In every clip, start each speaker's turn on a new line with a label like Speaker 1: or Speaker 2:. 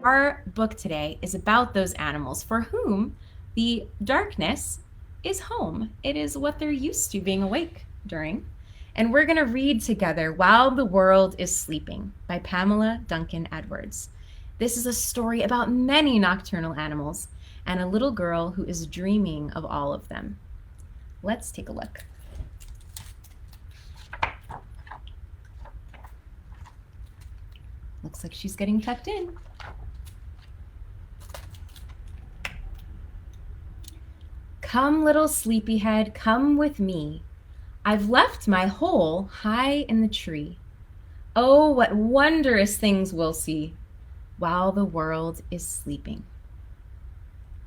Speaker 1: Our book today is about those animals for whom the darkness is home. It is what they're used to being awake during. And we're going to read together While the World is Sleeping by Pamela Duncan Edwards. This is a story about many nocturnal animals and a little girl who is dreaming of all of them. Let's take a look. Looks like she's getting tucked in. Come, little sleepyhead, come with me. I've left my hole high in the tree. Oh, what wondrous things we'll see while the world is sleeping.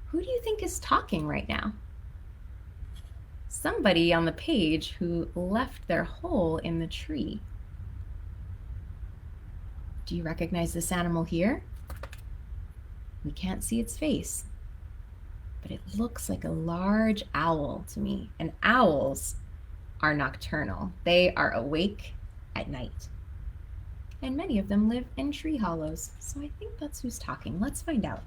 Speaker 1: Who do you think is talking right now? Somebody on the page who left their hole in the tree. Do you recognize this animal here? We can't see its face, but it looks like a large owl to me. And owls are nocturnal. They are awake at night. And many of them live in tree hollows. So I think that's who's talking. Let's find out.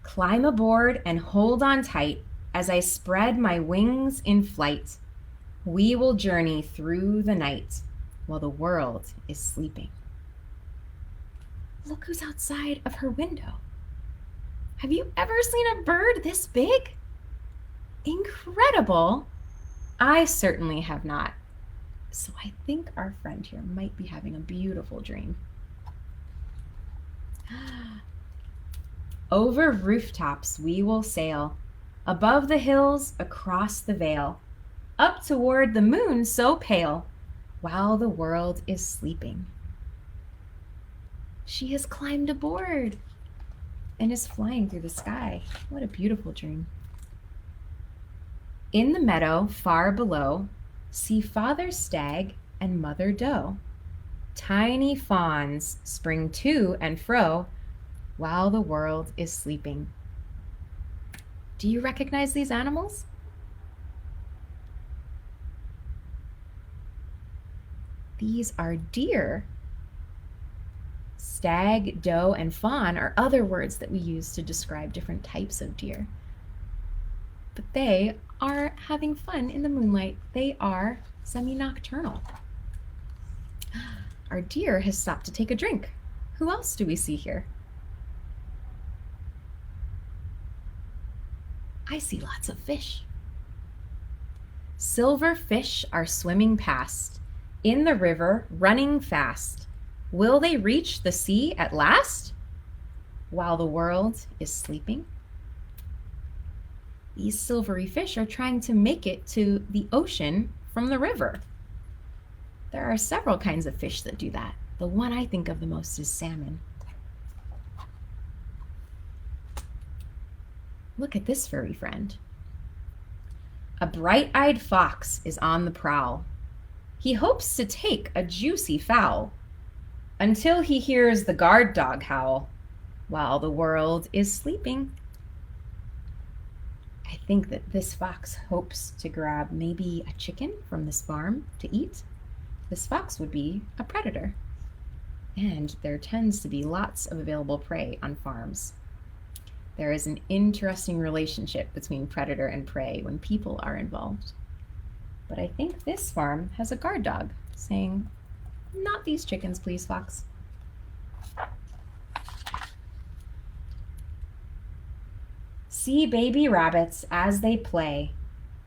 Speaker 1: Climb aboard and hold on tight as I spread my wings in flight. We will journey through the night while the world is sleeping. Look who's outside of her window. Have you ever seen a bird this big? Incredible. I certainly have not. So I think our friend here might be having a beautiful dream. Over rooftops we will sail, above the hills, across the vale, up toward the moon so pale, while the world is sleeping. She has climbed aboard and is flying through the sky. What a beautiful dream. In the meadow far below, see Father Stag and Mother Doe. Tiny fawns spring to and fro while the world is sleeping. Do you recognize these animals? These are deer. Stag, doe, and fawn are other words that we use to describe different types of deer. But they are having fun in the moonlight. They are semi-nocturnal. Our deer has stopped to take a drink. Who else do we see here? I see lots of fish. Silver fish are swimming past, in the river, running fast. Will they reach the sea at last, while the world is sleeping? These silvery fish are trying to make it to the ocean from the river. There are several kinds of fish that do that. The one I think of the most is salmon. Look at this furry friend. A bright-eyed fox is on the prowl. He hopes to take a juicy fowl until he hears the guard dog howl while the world is sleeping. I think that this fox hopes to grab maybe a chicken from this farm to eat. This fox would be a predator, and there tends to be lots of available prey on farms. There is an interesting relationship between predator and prey when people are involved. But I think this farm has a guard dog saying, "Not these chickens, please, fox." See baby rabbits as they play,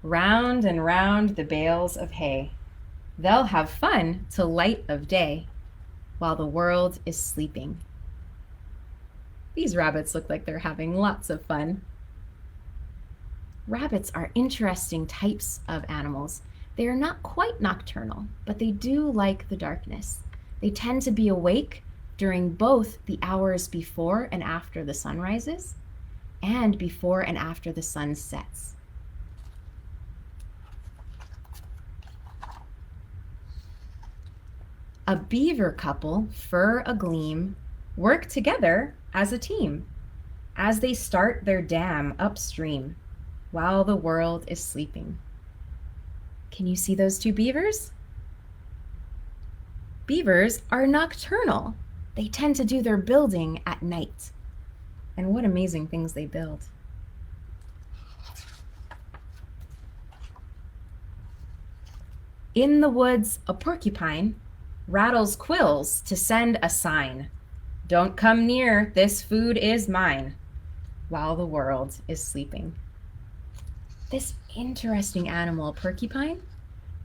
Speaker 1: round and round the bales of hay. They'll have fun till light of day, while the world is sleeping. These rabbits look like they're having lots of fun. Rabbits are interesting types of animals. They are not quite nocturnal, but they do like the darkness. They tend to be awake during both the hours before and after the sun rises, and before and after the sun sets. A beaver couple, fur agleam, work together as a team as they start their dam upstream while the world is sleeping. Can you see those two beavers? Beavers are nocturnal. They tend to do their building at night. And what amazing things they build. In the woods, a porcupine rattles quills to send a sign. Don't come near, this food is mine, while the world is sleeping. This interesting animal, porcupine,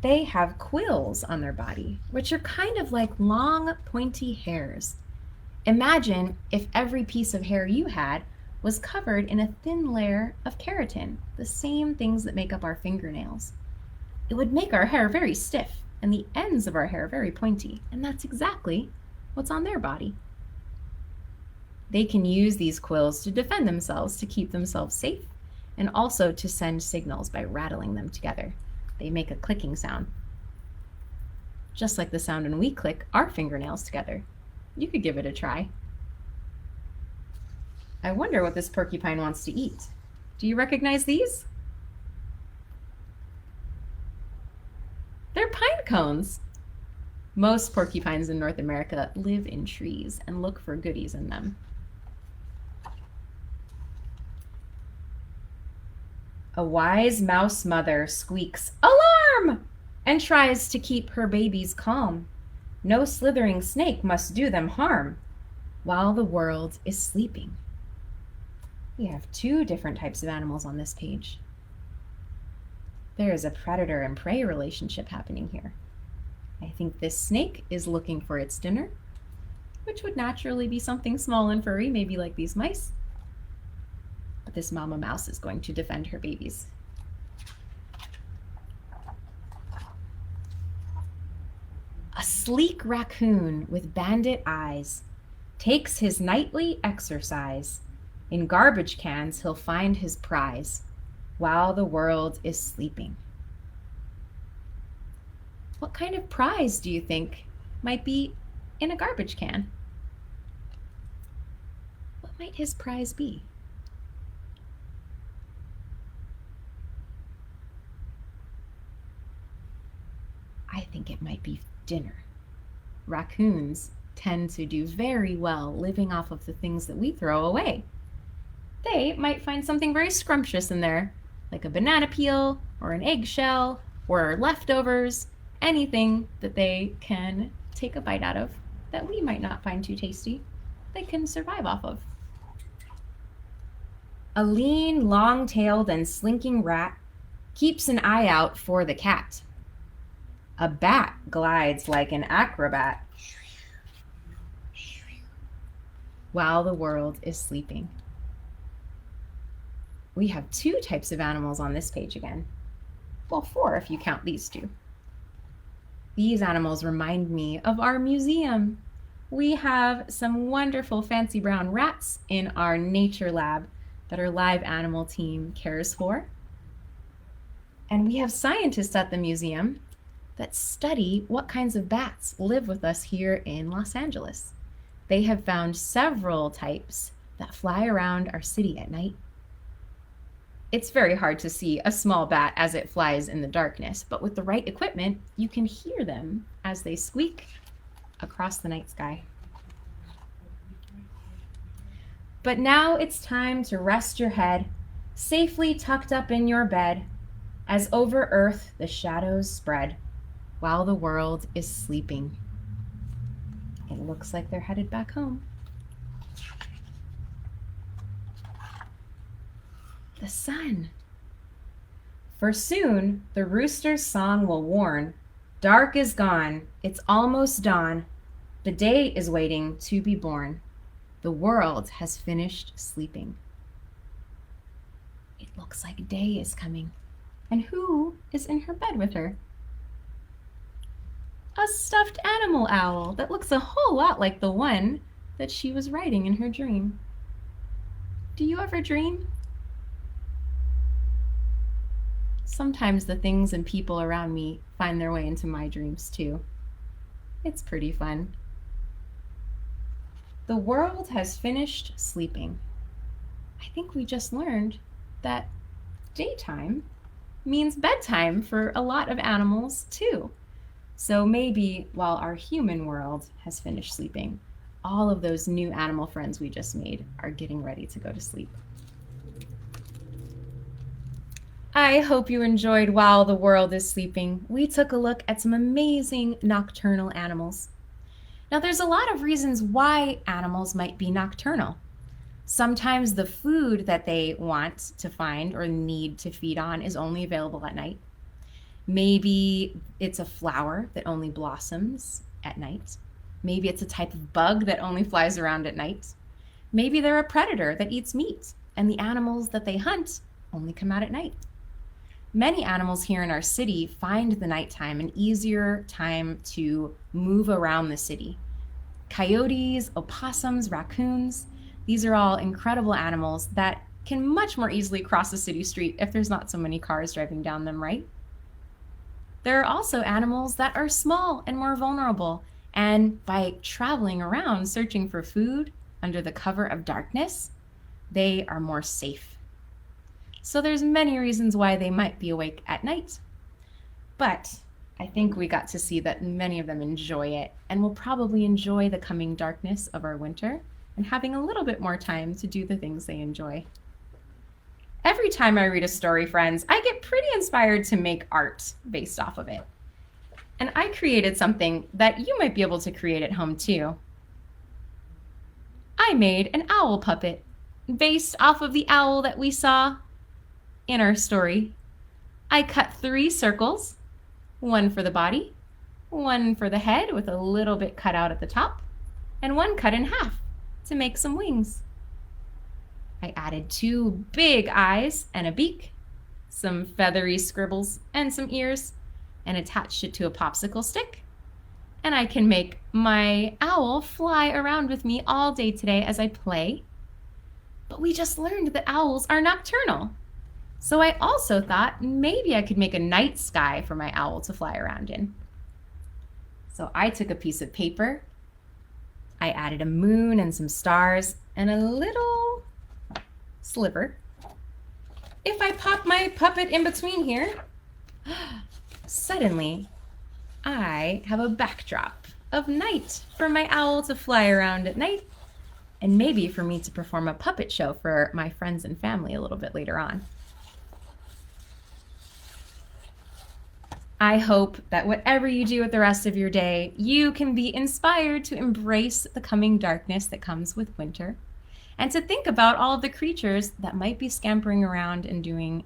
Speaker 1: they have quills on their body, which are kind of like long, pointy hairs. Imagine if every piece of hair you had was covered in a thin layer of keratin, the same things that make up our fingernails. It would make our hair very stiff and the ends of our hair very pointy, and that's exactly what's on their body. They can use these quills to defend themselves, to keep themselves safe, and also to send signals by rattling them together. They make a clicking sound, just like the sound when we click our fingernails together. You could give it a try. I wonder what this porcupine wants to eat. Do you recognize these? They're pine cones. Most porcupines in North America live in trees and look for goodies in them. A wise mouse mother squeaks, "Alarm!" and tries to keep her babies calm. No slithering snake must do them harm, while the world is sleeping. We have two different types of animals on this page. There is a predator and prey relationship happening here. I think this snake is looking for its dinner, which would naturally be something small and furry, maybe like these mice. But this mama mouse is going to defend her babies. A sleek raccoon with bandit eyes takes his nightly exercise. In garbage cans he'll find his prize, while the world is sleeping. What kind of prize do you think might be in a garbage can? What might his prize be? I think it might be dinner. Raccoons tend to do very well living off of the things that we throw away. They might find something very scrumptious in there, like a banana peel or an eggshell or leftovers, anything that they can take a bite out of that we might not find too tasty, they can survive off of. A lean, long-tailed, and slinking rat keeps an eye out for the cat. A bat glides like an acrobat while the world is sleeping. We have two types of animals on this page again. Well, four if you count these two. These animals remind me of our museum. We have some wonderful fancy brown rats in our nature lab that our live animal team cares for. And we have scientists at the museum that study what kinds of bats live with us here in Los Angeles. They have found several types that fly around our city at night. It's very hard to see a small bat as it flies in the darkness, but with the right equipment, you can hear them as they squeak across the night sky. But now it's time to rest your head, safely tucked up in your bed, as over earth the shadows spread, while the world is sleeping. It looks like they're headed back home. The sun. For soon the rooster's song will warn. Dark is gone, it's almost dawn. The day is waiting to be born. The world has finished sleeping. It looks like day is coming. And who is in her bed with her? A stuffed animal owl that looks a whole lot like the one that she was riding in her dream. Do you ever dream? Sometimes the things and people around me find their way into my dreams too. It's pretty fun. The world has finished sleeping. I think we just learned that daytime means bedtime for a lot of animals too. So maybe while our human world has finished sleeping, all of those new animal friends we just made are getting ready to go to sleep. I hope you enjoyed While the World is Sleeping. We took a look at some amazing nocturnal animals. Now, there's a lot of reasons why animals might be nocturnal. Sometimes the food that they want to find or need to feed on is only available at night. Maybe it's a flower that only blossoms at night. Maybe it's a type of bug that only flies around at night. Maybe they're a predator that eats meat, and the animals that they hunt only come out at night. Many animals here in our city find the nighttime an easier time to move around the city. Coyotes, opossums, raccoons, these are all incredible animals that can much more easily cross a city street if there's not so many cars driving down them, right? There are also animals that are small and more vulnerable, and by traveling around searching for food under the cover of darkness, they are more safe. So there's many reasons why they might be awake at night. But I think we got to see that many of them enjoy it and will probably enjoy the coming darkness of our winter and having a little bit more time to do the things they enjoy. Every time I read a story, friends, I get pretty inspired to make art based off of it. And I created something that you might be able to create at home too. I made an owl puppet based off of the owl that we saw in our story. I cut 3 circles, one for the body, one for the head with a little bit cut out at the top, and one cut in half to make some wings. I added 2 big eyes and a beak, some feathery scribbles and some ears, and attached it to a popsicle stick. And I can make my owl fly around with me all day today as I play. But we just learned that owls are nocturnal. So I also thought maybe I could make a night sky for my owl to fly around in. So I took a piece of paper, I added a moon and some stars and a little sliver. If I pop my puppet in between here, suddenly I have a backdrop of night for my owl to fly around at night, and maybe for me to perform a puppet show for my friends and family a little bit later on. I hope that whatever you do with the rest of your day, you can be inspired to embrace the coming darkness that comes with winter, and to think about all of the creatures that might be scampering around and doing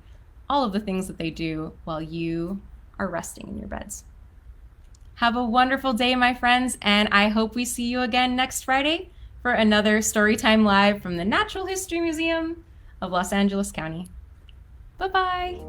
Speaker 1: all of the things that they do while you are resting in your beds. Have a wonderful day, my friends, and I hope we see you again next Friday for another Storytime Live from the Natural History Museum of Los Angeles County. Bye-bye.